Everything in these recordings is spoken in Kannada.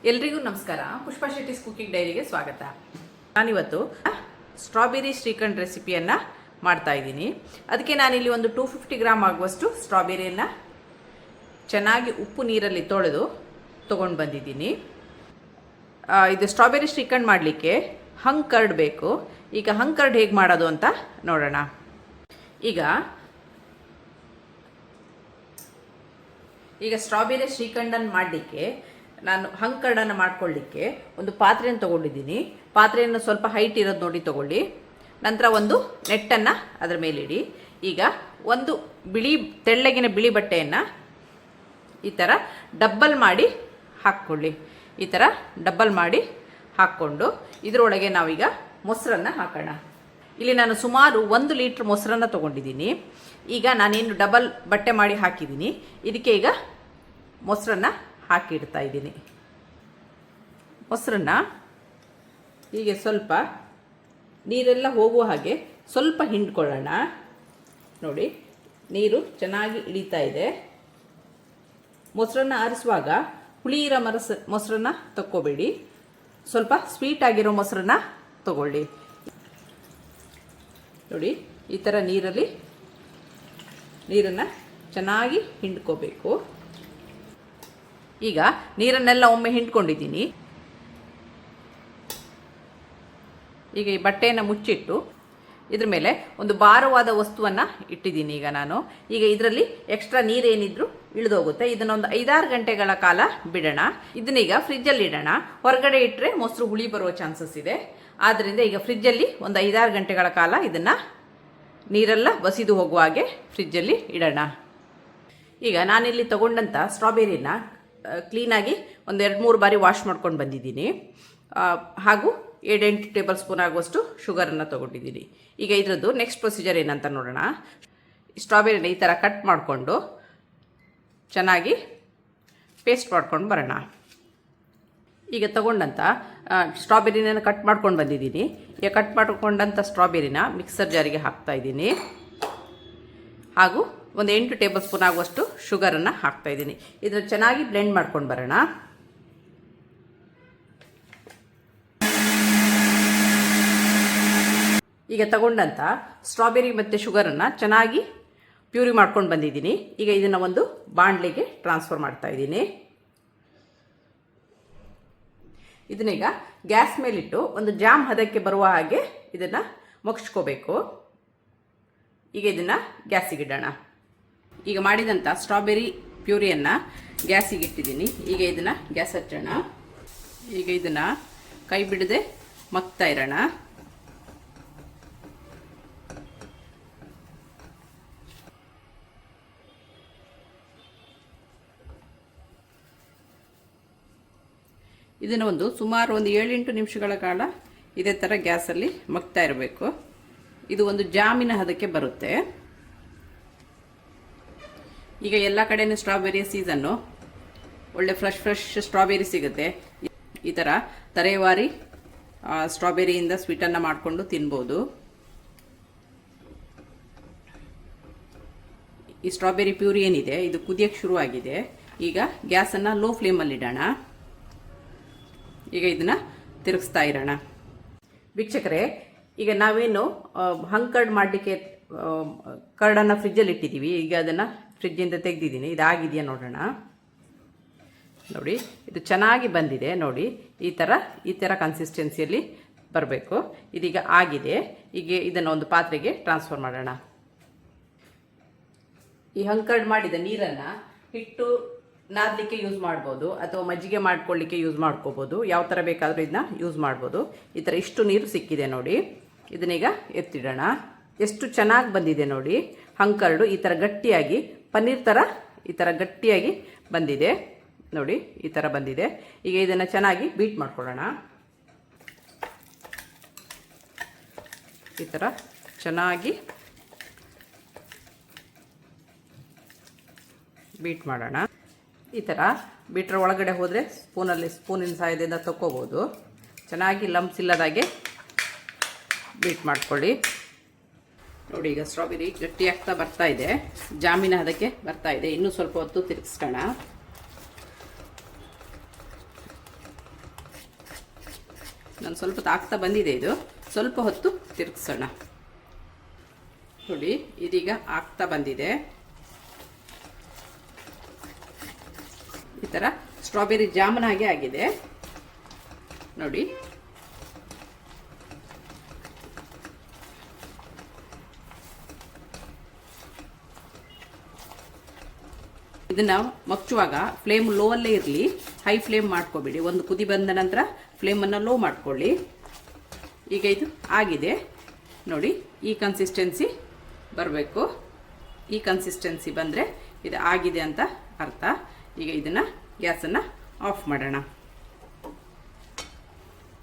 ಎಲ್ರಿಗೂ ನಮಸ್ಕಾರ. ಪುಷ್ಪಾ ಶೆಟ್ಟಿಸ್ ಕುಕಿಂಗ್ ಡೈರಿಗೆ ಸ್ವಾಗತ. ನಾನಿವತ್ತು ಸ್ಟ್ರಾಬೆರಿ ಶ್ರೀಖಂಡ್ ರೆಸಿಪಿಯನ್ನು ಮಾಡ್ತಾ ಇದ್ದೀನಿ. ಅದಕ್ಕೆ ನಾನಿಲ್ಲಿ ಒಂದು 250 ಗ್ರಾಮ್ ಆಗುವಷ್ಟು ಸ್ಟ್ರಾಬೆರಿಯನ್ನು ಚೆನ್ನಾಗಿ ಉಪ್ಪು ನೀರಲ್ಲಿ ತೊಳೆದು ತೊಗೊಂಡು ಬಂದಿದ್ದೀನಿ. ಇದು ಸ್ಟ್ರಾಬೆರಿ ಶ್ರೀಖಂಡ್ ಮಾಡಲಿಕ್ಕೆ ಹಂಗ್ ಕರ್ಡ್ ಬೇಕು. ಈಗ ಹಂಗ್ ಕರ್ಡ್ ಹೇಗೆ ಮಾಡೋದು ಅಂತ ನೋಡೋಣ. ಈಗ ಸ್ಟ್ರಾಬೆರಿ ಶ್ರೀಖಂಡನ್ನು ಮಾಡಲಿಕ್ಕೆ ನಾನು ಹಂಗ್ ಕರ್ಡನ್ನು ಮಾಡ್ಕೊಳ್ಳಿಕ್ಕೆ ಒಂದು ಪಾತ್ರೆಯನ್ನು ತೊಗೊಂಡಿದ್ದೀನಿ. ಪಾತ್ರೆಯನ್ನು ಸ್ವಲ್ಪ ಹೈಟ್ ಇರೋದು ನೋಡಿ ತೊಗೊಳ್ಳಿ. ನಂತರ ಒಂದು ನೆಟ್ಟನ್ನು ಅದರ ಮೇಲಿಡಿ. ಈಗ ಒಂದು ತೆಳ್ಳಗಿನ ಬಿಳಿ ಬಟ್ಟೆಯನ್ನು ಈ ಥರ ಡಬ್ಬಲ್ ಮಾಡಿ ಹಾಕ್ಕೊಳ್ಳಿ. ಈ ಥರ ಡಬ್ಬಲ್ ಮಾಡಿ ಹಾಕ್ಕೊಂಡು ಇದರೊಳಗೆ ನಾವೀಗ ಮೊಸರನ್ನು ಹಾಕೋಣ. ಇಲ್ಲಿ ನಾನು ಸುಮಾರು 1 ಲೀಟ್ರ್ ಮೊಸರನ್ನು ತೊಗೊಂಡಿದ್ದೀನಿ. ಈಗ ನಾನೇನು ಡಬಲ್ ಬಟ್ಟೆ ಮಾಡಿ ಹಾಕಿದ್ದೀನಿ, ಇದಕ್ಕೆ ಈಗ ಮೊಸರನ್ನು ಹಾಕಿಡ್ತಾ ಇದ್ದೀನಿ. ಮೊಸರನ್ನು ಹೀಗೆ ಸ್ವಲ್ಪ ನೀರೆಲ್ಲ ಹೋಗುವ ಹಾಗೆ ಸ್ವಲ್ಪ ಹಿಂಡ್ಕೊಳ್ಳೋಣ. ನೋಡಿ, ನೀರು ಚೆನ್ನಾಗಿ ಇಳಿತಾ ಇದೆ. ಮೊಸರನ್ನು ಆರಿಸುವಾಗ ಹುಳಿ ಇರೋ ಮೊಸರನ್ನು ತಕ್ಕೋಬೇಡಿ, ಸ್ವಲ್ಪ ಸ್ವೀಟ್ ಆಗಿರೋ ಮೊಸರನ್ನು ತಗೊಳ್ಳಿ. ನೋಡಿ, ಈ ಥರ ನೀರನ್ನು ಚೆನ್ನಾಗಿ ಹಿಂಡ್ಕೋಬೇಕು. ಈಗ ನೀರನ್ನೆಲ್ಲ ಒಮ್ಮೆ ಹಿಂಡ್ಕೊಂಡಿದ್ದೀನಿ. ಈಗ ಈ ಬಟ್ಟೆಯನ್ನು ಮುಚ್ಚಿಟ್ಟು ಇದ್ರ ಮೇಲೆ ಒಂದು ಭಾರವಾದ ವಸ್ತುವನ್ನು ಇಟ್ಟಿದ್ದೀನಿ. ಈಗ ಇದರಲ್ಲಿ ಎಕ್ಸ್ಟ್ರಾ ನೀರೇನಿದ್ರು ಇಳಿದೋಗುತ್ತೆ. ಇದನ್ನೊಂದು 5-6 ಗಂಟೆಗಳ ಕಾಲ ಬಿಡೋಣ. ಇದನ್ನೀಗ ಫ್ರಿಜ್ಜಲ್ಲಿ ಇಡೋಣ. ಹೊರಗಡೆ ಇಟ್ಟರೆ ಮೊಸರು ಹುಳಿ ಬರುವ ಚಾನ್ಸಸ್ ಇದೆ. ಆದ್ದರಿಂದ ಈಗ ಫ್ರಿಜ್ಜಲ್ಲಿ ಒಂದು 5-6 ಗಂಟೆಗಳ ಕಾಲ ಇದನ್ನು ನೀರೆಲ್ಲ ಬಸಿದು ಹೋಗುವ ಹಾಗೆ ಫ್ರಿಜ್ಜಲ್ಲಿ ಇಡೋಣ. ಈಗ ನಾನಿಲ್ಲಿ ತಗೊಂಡಂಥ ಸ್ಟ್ರಾಬೆರಿನ ಕ್ಲೀನಾಗಿ ಒಂದು 2-3 ಬಾರಿ ವಾಶ್ ಮಾಡ್ಕೊಂಡು ಬಂದಿದ್ದೀನಿ. ಹಾಗೂ 7-8 ಟೇಬಲ್ ಸ್ಪೂನ್ ಆಗುವಷ್ಟು ಶುಗರನ್ನು ತೊಗೊಂಡಿದ್ದೀನಿ. ಈಗ ಇದರದ್ದು ನೆಕ್ಸ್ಟ್ ಪ್ರೊಸೀಜರ್ ಏನಂತ ನೋಡೋಣ. ಸ್ಟ್ರಾಬೆರಿನ ಈ ಥರ ಕಟ್ ಮಾಡಿಕೊಂಡು ಚೆನ್ನಾಗಿ ಪೇಸ್ಟ್ ಮಾಡ್ಕೊಂಡು ಬರೋಣ. ಈಗ ತಗೊಂಡಂಥ ಸ್ಟ್ರಾಬೆರಿನ ಕಟ್ ಮಾಡ್ಕೊಂಡು ಬಂದಿದ್ದೀನಿ. ಈಗ ಕಟ್ ಮಾಡಿಕೊಂಡಂಥ ಸ್ಟ್ರಾಬೆರಿನ ಮಿಕ್ಸರ್ ಜಾರಿಗೆ ಹಾಕ್ತಾಯಿದ್ದೀನಿ. ಹಾಗೂ ಒಂದು 8 ಟೇಬಲ್ ಸ್ಪೂನ್ ಆಗುವಷ್ಟು ಶುಗರನ್ನು ಹಾಕ್ತಾಯಿದ್ದೀನಿ. ಇದನ್ನು ಚೆನ್ನಾಗಿ ಬ್ಲೆಂಡ್ ಮಾಡ್ಕೊಂಡು ಬರೋಣ. ಈಗ ತಗೊಂಡಂಥ ಸ್ಟ್ರಾಬೆರಿ ಮತ್ತು ಶುಗರನ್ನು ಚೆನ್ನಾಗಿ ಪ್ಯೂರಿ ಮಾಡ್ಕೊಂಡು ಬಂದಿದ್ದೀನಿ. ಈಗ ಇದನ್ನು ಒಂದು ಬಾಣಲೆಗೆ ಟ್ರಾನ್ಸ್ಫರ್ ಮಾಡ್ತಾಯಿದ್ದೀನಿ. ಇದನ್ನೀಗ ಗ್ಯಾಸ್ ಮೇಲಿಟ್ಟು ಒಂದು ಜಾಮ್ ಹದಕ್ಕೆ ಬರುವ ಹಾಗೆ ಇದನ್ನು ಮುಗಿಸ್ಕೋಬೇಕು. ಈಗ ಇದನ್ನು ಗ್ಯಾಸಿಗೆ ಇಡೋಣ. ಈಗ ಮಾಡಿದಂಥ ಸ್ಟ್ರಾಬೆರಿ ಪ್ಯೂರಿಯನ್ನು ಗ್ಯಾಸಿಗೆ ಇಟ್ಟಿದ್ದೀನಿ. ಈಗ ಇದನ್ನು ಗ್ಯಾಸ್ ಹಚ್ಚೋಣ. ಈಗ ಇದನ್ನು ಕೈ ಬಿಡದೆ ಮಗ್ತಾ ಇರೋಣ. ಇದನ್ನು ಸುಮಾರು ಒಂದು 7-8 ನಿಮಿಷಗಳ ಕಾಲ ಇದೇ ಥರ ಗ್ಯಾಸಲ್ಲಿ ಮಗ್ತಾ ಇರಬೇಕು. ಇದು ಒಂದು ಜಾಮಿನ ಹದಕ್ಕೆ ಬರುತ್ತೆ. ಈಗ ಎಲ್ಲ ಕಡೆಯೂ ಸ್ಟ್ರಾಬೆರಿ ಸೀಸನ್ನು, ಒಳ್ಳೆ ಫ್ರೆಶ್ ಸ್ಟ್ರಾಬೆರಿ ಸಿಗುತ್ತೆ. ಈ ಥರ ತರೇವಾರಿ ಸ್ಟ್ರಾಬೆರಿಯಿಂದ ಸ್ವೀಟನ್ನು ಮಾಡಿಕೊಂಡು ತಿನ್ಬೋದು. ಈ ಸ್ಟ್ರಾಬೆರಿ ಪ್ಯೂರಿ ಏನಿದೆ ಇದು ಕುದಿಯೋಕ್ಕೆ ಶುರುವಾಗಿದೆ. ಈಗ ಗ್ಯಾಸನ್ನು ಲೋ ಫ್ಲೇಮಲ್ಲಿ ಇಡೋಣ. ಈಗ ಇದನ್ನು ತಿರುಗಿಸ್ತಾ ಇರೋಣ. ವೀಕ್ಷಕರೇ, ಈಗ ನಾವೇನು ಹಂಗ್ ಕರ್ಡ್ ಮಾಡಲಿಕ್ಕೆ ಕರ್ಡನ್ನು ಫ್ರಿಜ್ಜಲ್ಲಿ ಇಟ್ಟಿದ್ದೀವಿ. ಈಗ ಅದನ್ನು ಫ್ರಿಜ್ಜಿಂದ ತೆಗೆದಿದ್ದೀನಿ. ಇದಾಗಿದೆಯಾ ನೋಡೋಣ. ನೋಡಿ, ಇದು ಚೆನ್ನಾಗಿ ಬಂದಿದೆ. ನೋಡಿ, ಈ ಥರ ಕನ್ಸಿಸ್ಟೆನ್ಸಿಯಲ್ಲಿ ಬರಬೇಕು. ಇದೀಗ ಆಗಿದೆ. ಈಗ ಇದನ್ನು ಒಂದು ಪಾತ್ರೆಗೆ ಟ್ರಾನ್ಸ್ಫರ್ ಮಾಡೋಣ. ಈ ಹಂಗ್ ಕರ್ಡ್ ಮಾಡಿದ ನೀರನ್ನು ಹಿಟ್ಟು ನಾದಲಿಕ್ಕೆ ಯೂಸ್ ಮಾಡ್ಬೋದು, ಅಥವಾ ಮಜ್ಜಿಗೆ ಮಾಡ್ಕೊಳ್ಳಿಕ್ಕೆ ಯೂಸ್ ಮಾಡ್ಕೋಬೋದು. ಯಾವ ಥರ ಬೇಕಾದರೂ ಇದನ್ನ ಯೂಸ್ ಮಾಡ್ಬೋದು. ಈ ಥರ ಇಷ್ಟು ನೀರು ಸಿಕ್ಕಿದೆ ನೋಡಿ. ಇದನ್ನೀಗ ಎತ್ತಿಡೋಣ. ಎಷ್ಟು ಚೆನ್ನಾಗಿ ಬಂದಿದೆ ನೋಡಿ. ಹಂಗ್ ಕರ್ಡು ಈ ಥರ ಗಟ್ಟಿಯಾಗಿ ಪನ್ನೀರ್ ಥರ ಈ ಥರ ಗಟ್ಟಿಯಾಗಿ ಬಂದಿದೆ ನೋಡಿ. ಈ ಥರ ಬಂದಿದೆ. ಈಗ ಇದನ್ನು ಚೆನ್ನಾಗಿ ಬೀಟ್ ಮಾಡ್ಕೊಳ್ಳೋಣ. ಈ ಥರ ಚೆನ್ನಾಗಿ ಬೀಟ್ ಮಾಡೋಣ. ಈ ಥರ ಬೀಟ್ರ್ ಒಳಗಡೆ ಹೋದರೆ ಸ್ಪೂನಿನ ಸಹಾಯದಿಂದ ತಕ್ಕೋಬೋದು. ಚೆನ್ನಾಗಿ ಲಂಪ್ಸ್ ಇಲ್ಲದಾಗೆ ಬೀಟ್ ಮಾಡ್ಕೊಳ್ಳಿ. ನೋಡಿ, ಈಗ ಸ್ಟ್ರಾಬೆರಿ ಗಟ್ಟಿ ಆಗ್ತಾ ಬರ್ತಾ ಇದೆ, ಜಾಮಿನ ಹದಕ್ಕೆ ಬರ್ತಾ ಇದೆ. ಇನ್ನೂ ಸ್ವಲ್ಪ ಹೊತ್ತು ತಿರುಗಿಸ್ಕೋಣ. ನಾನು ಸ್ವಲ್ಪ ತಾಗ್ತಾ ಬಂದಿದೆ. ಇದು ಸ್ವಲ್ಪ ಹೊತ್ತು ತಿರುಗಿಸೋಣ. ನೋಡಿ, ಇದೀಗ ಆಗ್ತಾ ಬಂದಿದೆ. ಈ ಥರ ಸ್ಟ್ರಾಬೆರಿ ಜಾಮೂನ್ ಹಾಗೆ ಆಗಿದೆ ನೋಡಿ. ಇದನ್ನ ಮಗ್ಚುವಾಗ ಫ್ಲೇಮ್ ಲೋ ಅಲ್ಲೇ ಇರಲಿ, ಹೈ ಫ್ಲೇಮ್ ಮಾಡ್ಕೋಬೇಡಿ. ಒಂದು ಕುದಿ ಬಂದ ನಂತರ ಫ್ಲೇಮನ್ನು ಲೋ ಮಾಡ್ಕೊಳ್ಳಿ. ಈಗ ಇದು ಆಗಿದೆ ನೋಡಿ. ಈ ಕನ್ಸಿಸ್ಟೆನ್ಸಿ ಬರಬೇಕು. ಈ ಕನ್ಸಿಸ್ಟೆನ್ಸಿ ಬಂದರೆ ಇದು ಆಗಿದೆ ಅಂತ ಅರ್ಥ. ಈಗ ಇದನ್ನು ಗ್ಯಾಸನ್ನು ಆಫ್ ಮಾಡೋಣ.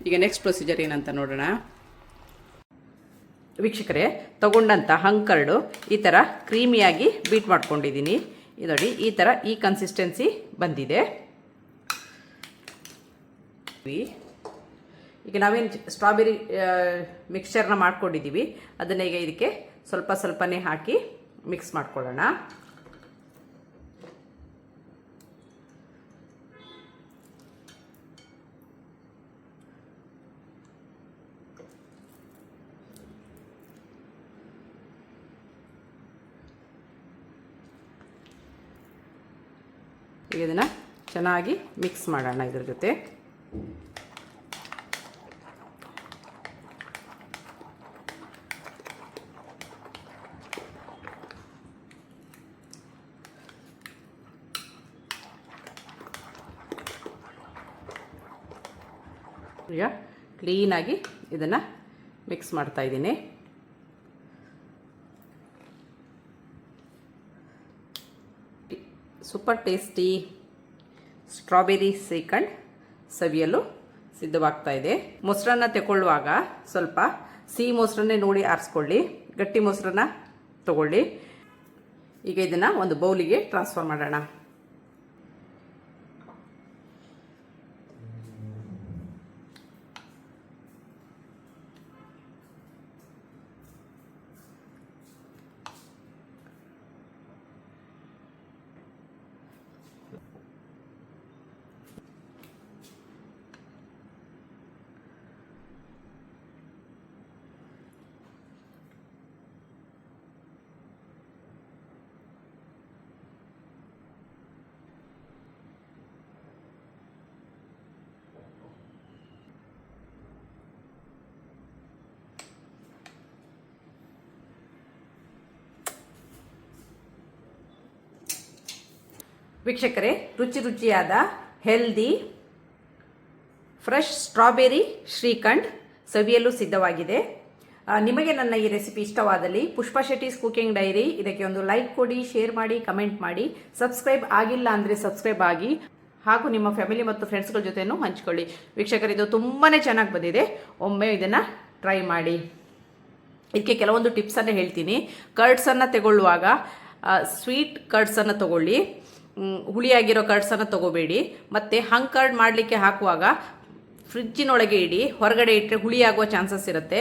ಈಗ ನೆಕ್ಸ್ಟ್ ಪ್ರೊಸೀಜರ್ ಏನಂತ ನೋಡೋಣ. ವೀಕ್ಷಕರೇ, ತಗೊಂಡಂಥ ಹಂಕರ್ಡು ಈ ಥರ ಕ್ರೀಮಿಯಾಗಿ ಬೀಟ್ ಮಾಡ್ಕೊಂಡಿದ್ದೀನಿ. ಇದು ನೋಡಿ, ಈ ಥರ ಈ ಕನ್ಸಿಸ್ಟೆನ್ಸಿ ಬಂದಿದೆ. ಈಗ ನಾವೇನು ಸ್ಟ್ರಾಬೆರಿ ಮಿಕ್ಸ್ಚರ್ನ ಮಾಡ್ಕೊಂಡಿದ್ದೀವಿ ಅದನ್ನು ಈಗ ಇದಕ್ಕೆ ಸ್ವಲ್ಪ ಸ್ವಲ್ಪನೇ ಹಾಕಿ ಮಿಕ್ಸ್ ಮಾಡ್ಕೊಳ್ಳೋಣ. ಈಗ ಇದನ್ನು ಚೆನ್ನಾಗಿ ಮಿಕ್ಸ್ ಮಾಡೋಣ ಇದ್ರ ಜೊತೆ. ಈಗ ಕ್ಲೀನಾಗಿ ಇದನ್ನು ಮಿಕ್ಸ್ ಮಾಡ್ತಾ ಇದ್ದೀನಿ. ಸೂಪರ್ ಟೇಸ್ಟಿ ಸ್ಟ್ರಾಬೆರಿ ಶ್ರೀಖಂಡ್ ಸವಿಯಲು ಸಿದ್ಧವಾಗ್ತಾ ಇದೆ. ಮೊಸರನ್ನ ತಗೊಳ್ಳುವಾಗ ಸ್ವಲ್ಪ ಸಿಹಿ ಮೊಸರನ್ನೇ ನೋಡಿ ಆರಿಸ್ಕೊಳ್ಳಿ, ಗಟ್ಟಿ ಮೊಸರನ್ನ ತಗೊಳ್ಳಿ. ಈಗ ಇದನ್ನು ಒಂದು ಬೌಲಿಗೆ ಟ್ರಾನ್ಸ್ಫರ್ ಮಾಡೋಣ. ವೀಕ್ಷಕರೇ, ರುಚಿ ರುಚಿಯಾದ ಹೆಲ್ದಿ ಫ್ರೆಶ್ ಸ್ಟ್ರಾಬೆರಿ ಶ್ರೀಖಂಡ್ ಸವಿಯಲು ಸಿದ್ಧವಾಗಿದೆ. ನಿಮಗೆ ನನ್ನ ಈ ರೆಸಿಪಿ ಇಷ್ಟವಾದಲ್ಲಿ ಪುಷ್ಪಾ ಶೆಟ್ಟೀಸ್ ಕುಕಿಂಗ್ ಡೈರಿ ಇದಕ್ಕೆ ಒಂದು ಲೈಕ್ ಕೊಡಿ, ಶೇರ್ ಮಾಡಿ, ಕಮೆಂಟ್ ಮಾಡಿ. ಸಬ್ಸ್ಕ್ರೈಬ್ ಆಗಿಲ್ಲ ಅಂದರೆ ಸಬ್ಸ್ಕ್ರೈಬ್ ಆಗಿ, ಹಾಗೂ ನಿಮ್ಮ ಫ್ಯಾಮಿಲಿ ಮತ್ತು ಫ್ರೆಂಡ್ಸ್ಗಳ ಜೊತೆನೂ ಹಂಚ್ಕೊಳ್ಳಿ. ವೀಕ್ಷಕರು, ಇದು ತುಂಬಾ ಚೆನ್ನಾಗಿ ಬಂದಿದೆ. ಒಮ್ಮೆ ಇದನ್ನು ಟ್ರೈ ಮಾಡಿ. ಇದಕ್ಕೆ ಕೆಲವೊಂದು ಟಿಪ್ಸನ್ನು ಹೇಳ್ತೀನಿ. ಕರ್ಡ್ಸನ್ನು ತಗೊಳ್ಳುವಾಗ ಸ್ವೀಟ್ ಕರ್ಡ್ಸನ್ನು ತಗೊಳ್ಳಿ, ಹುಳಿಯಾಗಿರೋ ಕರ್ಡ್ಸನ್ನು ತಗೋಬೇಡಿ. ಮತ್ತು ಹಂಕರ್ಡ್ ಮಾಡಲಿಕ್ಕೆ ಹಾಕುವಾಗ ಫ್ರಿಜ್ಜಿನೊಳಗೆ ಇಡಿ, ಹೊರಗಡೆ ಇಟ್ಟರೆ ಹುಳಿಯಾಗುವ ಚಾನ್ಸಸ್ ಇರುತ್ತೆ.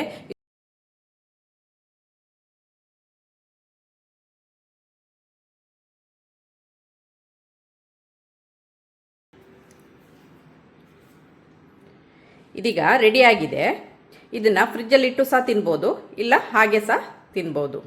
ಇದೀಗ ರೆಡಿಯಾಗಿದೆ. ಇದನ್ನು ಫ್ರಿಜ್ಜಲ್ಲಿಟ್ಟು ಸಹ ತಿನ್ಬೋದು, ಇಲ್ಲ ಹಾಗೆ ಸಹ ತಿನ್ಬೋದು.